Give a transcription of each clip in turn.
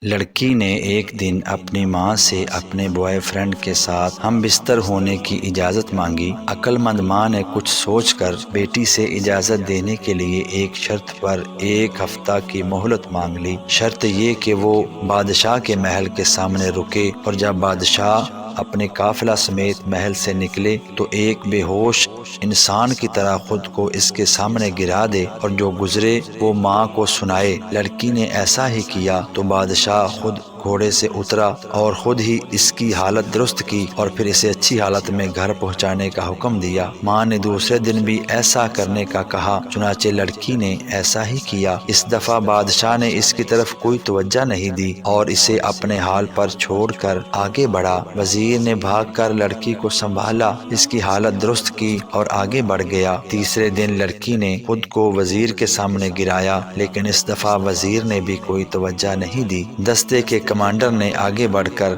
لڑکی نے ایک دن اپنی ماں سے اپنے بوائے فرینڈ کے ساتھ ہم بستر ہونے کی اجازت مانگی۔ عقل مند ماں نے کچھ سوچ کر بیٹی سے اجازت دینے کے لیے ایک شرط پر 1 ہفتہ کی مہلت مانگ لی۔ شرط یہ کہ وہ بادشاہ کے محل کے سامنے رکے، اور جب بادشاہ اپنے قافلہ سمیت محل سے نکلے تو ایک بے ہوش انسان کی طرح خود کو اس کے سامنے گرا دے اور جو گزرے وہ ماں کو سنائے۔ لڑکی نے ایسا ہی کیا تو بادشاہ خود گھوڑے سے اترا اور خود ہی اس کی حالت درست کی اور پھر اسے اچھی حالت میں گھر پہنچانے کا حکم دیا۔ ماں نے دوسرے دن بھی ایسا کرنے کا کہا، چنانچہ لڑکی نے ایسا ہی کیا۔ اس دفعہ بادشاہ نے اس کی طرف کوئی توجہ نہیں دی اور اسے اپنے حال پر چھوڑ کر آگے بڑھا۔ وزیر نے بھاگ کر لڑکی کو سنبھالا، اس کی حالت درست کی اور آگے بڑھ گیا۔ تیسرے دن لڑکی نے خود کو وزیر کے سامنے گرایا، لیکن اس دفعہ وزیر نے بھی کوئی توجہ نہیں دی۔ دستے کے کمانڈر نے آگے بڑھ کر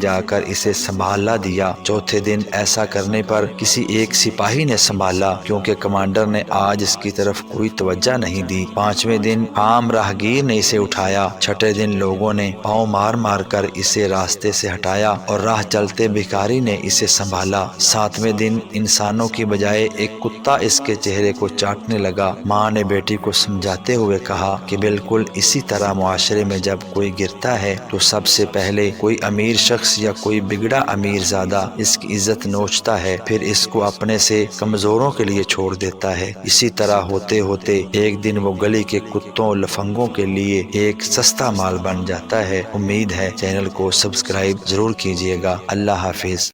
جا کر اسے سنبھالا دیا۔ چوتھے دن ایسا کرنے پر کسی ایک سپاہی نے سنبھالا، کیونکہ کمانڈر نے آج اس کی طرف کوئی توجہ نہیں دی۔ پانچویں دن عام راہگیر نے اسے اٹھایا۔ چھٹے دن لوگوں نے پاؤں مار مار کر اسے راستے سے ہٹایا اور راہ چلتے بھکاری نے اسے سنبھالا۔ ساتویں دن انسانوں کی بجائے ایک کتا اس کے چہرے کو چاٹنے لگا۔ ماں نے بیٹی کو سمجھاتے ہوئے کہا کہ بالکل اسی طرح معاشرے میں جب کوئی گرتا ہے تو سب سے پہلے کوئی امیر شخص یا کوئی بگڑا امیر زادہ اس کی عزت نوچتا ہے، پھر اس کو اپنے سے کمزوروں کے لیے چھوڑ دیتا ہے۔ اسی طرح ہوتے ہوتے ایک دن وہ گلی کے کتوں لفنگوں کے لیے ایک سستا مال بن جاتا ہے۔ امید ہے چینل کو سبسکرائب ضرور کیجیے گا۔ اللہ حافظ۔